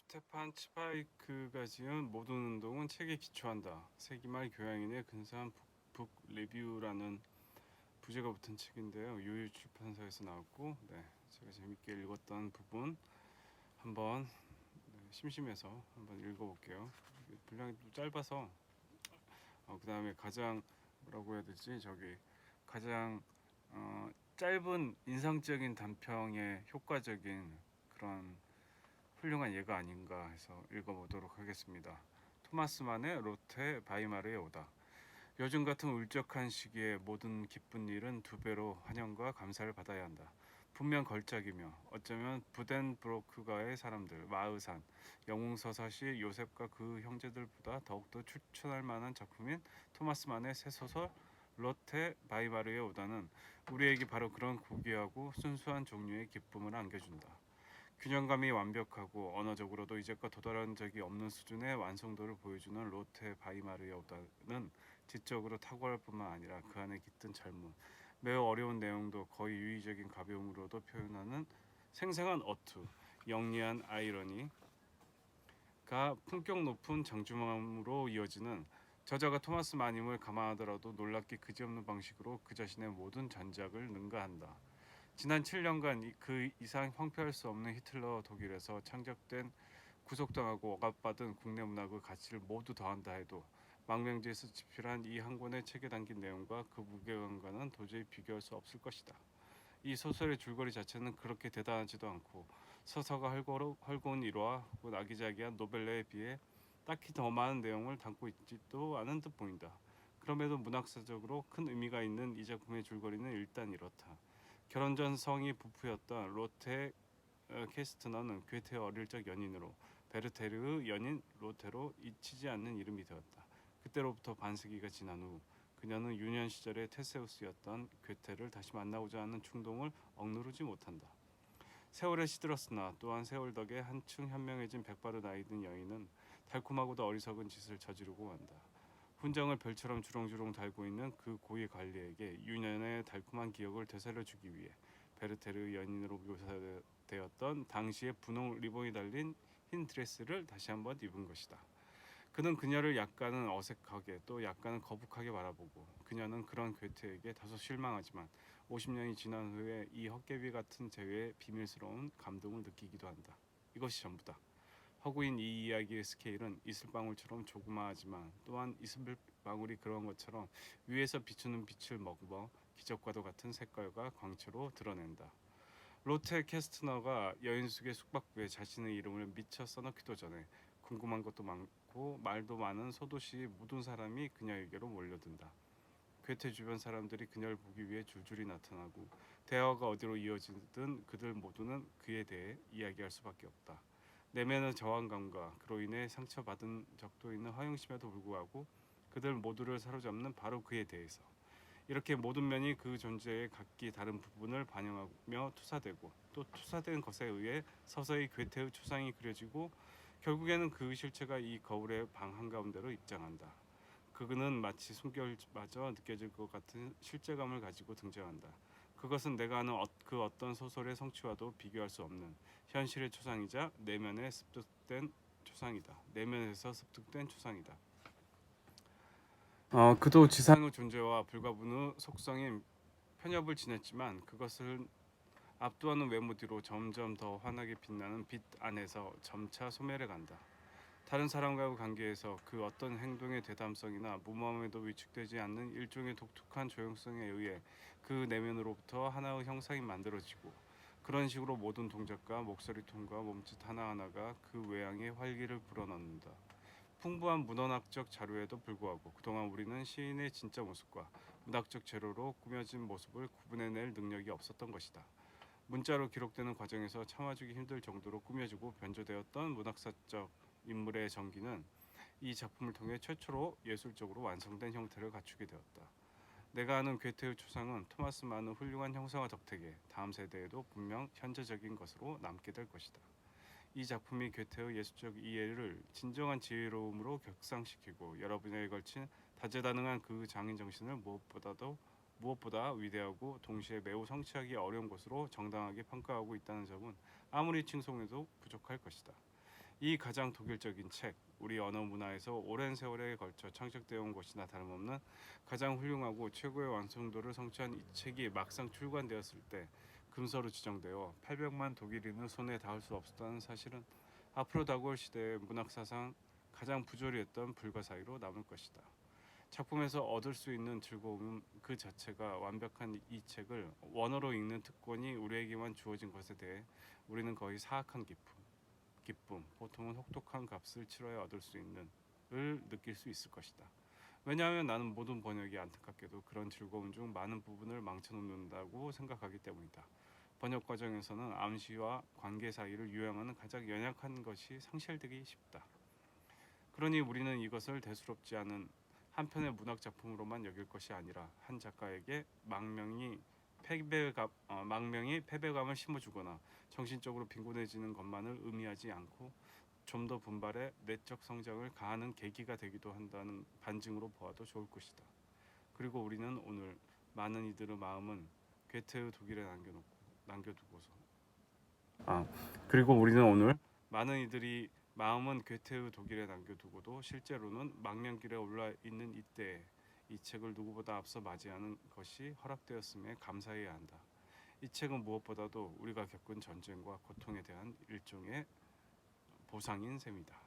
스테판 치바이크가 지은 모든 운동은 책에 기초한다. 세기말 교양인의 근사한 북 리뷰라는 부제가 붙은 책인데요. 요유 출판사에서 나왔고, 제가 재밌게 읽었던 부분 한번 심심해서 한번 읽어볼게요. 분량이 좀 짧아서 그다음에 가장 뭐라고 해야 되지? 가장 짧은 인상적인 단평의 효과적인 그런 훌륭한 예가 아닌가 해서 읽어보도록 하겠습니다. 토마스 만의 로테 바이마르에 오다. 요즘 같은 울적한 시기에 모든 기쁜 일은 두 배로 환영과 감사를 받아야 한다. 분명 걸작이며 어쩌면 부덴브로크가의 사람들, 마으산, 영웅서사시 요셉과 그 형제들보다 더욱더 추천할 만한 작품인 토마스 만의 새 소설 로테 바이마르에 오다는 우리에게 바로 그런 고귀하고 순수한 종류의 기쁨을 안겨준다. 균형감이 완벽하고 언어적으로도 이제껏 도달한 적이 없는 수준의 완성도를 보여주는 로테 바이마르의 오다는 지적으로 탁월할 뿐만 아니라 그 안에 깃든 젊음, 매우 어려운 내용도 거의 유의적인 가벼움으로도 표현하는 생생한 어투, 영리한 아이러니가 품격 높은 장주망으로 이어지는 저자가 토마스 마님을 감안하더라도 놀랍게 그지없는 방식으로 그 자신의 모든 전작을 능가한다. 지난 7년간 그 이상 황폐할 수 없는 히틀러 독일에서 창작된 구속당하고 억압받은 국내 문학의 가치를 모두 더한다 해도 망명지에서 집필한 이 한 권의 책에 담긴 내용과 그 무게감과는 도저히 비교할 수 없을 것이다. 이 소설의 줄거리 자체는 그렇게 대단하지도 않고 서사가 헐거운 일화 혹은 아기자기한 노벨레에 비해 딱히 더 많은 내용을 담고 있지도 않은 듯 보인다. 그럼에도 문학사적으로 큰 의미가 있는 이 작품의 줄거리는 일단 이렇다. 결혼 전 성이 부부였던 로테 캐스트너는 괴테의 어릴 적 연인으로 베르테르의 연인 로테로 잊히지 않는 이름이 되었다. 그때로부터 반세기가 지난 후 그녀는 유년 시절의 테세우스였던 괴테를 다시 만나고자 하는 충동을 억누르지 못한다. 세월에 시들었으나 또한 세월 덕에 한층 현명해진 백발의 나이 든 여인은 달콤하고도 어리석은 짓을 저지르고 간다. 훈장을 별처럼 주렁주렁 달고 있는 그 고위 관리에게 유년의 달콤한 기억을 되살려주기 위해 베르테르 연인으로 묘사되었던 당시의 분홍 리본이 달린 흰 드레스를 다시 한번 입은 것이다. 그는 그녀를 약간은 어색하게 또 약간은 거북하게 바라보고 그녀는 그런 괴테에게 다소 실망하지만 50년이 지난 후에 이 헛개비 같은 재회에 비밀스러운 감동을 느끼기도 한다. 이것이 전부다. 허구인 이 이야기의 스케일은 이슬방울처럼 조그마하지만 또한 이슬방울이 그런 것처럼 위에서 비추는 빛을 머금어 기적과도 같은 색깔과 광채로 드러낸다. 로테 캐스트너가 여인숙의 숙박부에 자신의 이름을 미처 써넣기도 전에 궁금한 것도 많고 말도 많은 소도시 모든 사람이 그녀에게로 몰려든다. 괴테 주변 사람들이 그녀를 보기 위해 줄줄이 나타나고 대화가 어디로 이어지든 그들 모두는 그에 대해 이야기할 수밖에 없다. 내면의 저항감과 그로 인해 상처받은 적도 있는 허영심에도 불구하고 그들 모두를 사로잡는 바로 그에 대해서 이렇게 모든 면이 그 존재의 각기 다른 부분을 반영하며 투사되고 또 투사된 것에 의해 서서히 괴테의 추상이 그려지고 결국에는 그 실체가 이 거울의 방 한가운데로 입장한다. 그는 마치 숨결마저 느껴질 것 같은 실제감을 가지고 등장한다. 그것은 내가 아는 그 어떤 소설의 성취와도 비교할 수 없는 현실의 초상이자 내면에 습득된 초상이다. 내면에서 습득된 초상이다. 그도 지상의 존재와 불가분의 속성인 편협을 지냈지만 그것을 압도하는 외모 뒤로 점점 더 환하게 빛나는 빛 안에서 점차 소멸해 간다. 다른 사람과의 관계에서 그 어떤 행동의 대담성이나 무모함에도 위축되지 않는 일종의 독특한 조용성에 의해 그 내면으로부터 하나의 형상이 만들어지고 그런 식으로 모든 동작과 목소리 톤과 몸짓 하나하나가 그 외양의 활기를 불어넣는다. 풍부한 문헌학적 자료에도 불구하고 그동안 우리는 시인의 진짜 모습과 문학적 재료로 꾸며진 모습을 구분해낼 능력이 없었던 것이다. 문자로 기록되는 과정에서 참아주기 힘들 정도로 꾸며지고 변조되었던 문학사적 인물의 전기는 이 작품을 통해 최초로 예술적으로 완성된 형태를 갖추게 되었다. 내가 아는 괴테의 초상은 토마스 만의 훌륭한 형상화 덕택에 다음 세대에도 분명 현재적인 것으로 남게 될 것이다. 이 작품이 괴테의 예술적 이해를 진정한 지혜로움으로 격상시키고 여러 분야에 걸친 다재다능한 그 장인 정신을 무엇보다 위대하고 동시에 매우 성취하기 어려운 것으로 정당하게 평가하고 있다는 점은 아무리 칭송해도 부족할 것이다. 이 가장 독일적인 책, 우리 언어 문화에서 오랜 세월에 걸쳐 창작되어 온 것이나 다름없는 가장 훌륭하고 최고의 완성도를 성취한 이 책이 막상 출간되었을 때 금서로 지정되어 800만 독일인의 손에 닿을 수 없었다는 사실은 앞으로 다가올 시대의 문학 사상 가장 부조리했던 불가사의로 남을 것이다. 작품에서 얻을 수 있는 즐거움 그 자체가 완벽한 이 책을 원어로 읽는 특권이 우리에게만 주어진 것에 대해 우리는 거의 사악한 기쁨, 보통은 혹독한 값을 치러야 얻을 수 있는 을 느낄 수 있을 것이다. 왜냐하면 나는 모든 번역이 안타깝게도 그런 즐거움 중 많은 부분을 망쳐놓는다고 생각하기 때문이다. 번역 과정에서는 암시와 관계 사이를 요양하는 가장 연약한 것이 상실되기 쉽다. 그러니 우리는 이것을 대수롭지 않은 한 편의 문학 작품으로만 여길 것이 아니라 한 작가에게 망명이 패배감을 심어주거나 정신적으로 빈곤해지는 것만을 의미하지 않고 좀 더 분발해 내적 성장을 가하는 계기가 되기도 한다는 반증으로 보아도 좋을 것이다. 그리고 우리는 오늘 많은 이들의 마음은 괴테의 독일에 남겨두고서 그리고 우리는 오늘 많은 이들이 마음은 괴테의 독일에 남겨두고도 실제로는 망명길에 올라 있는 이때에 이 책을 누구보다 앞서 맞이하는 것이 허락되었음에 감사해야 한다. 이 책은 무엇보다도 우리가 겪은 전쟁과 고통에 대한 일종의 보상인 셈이다.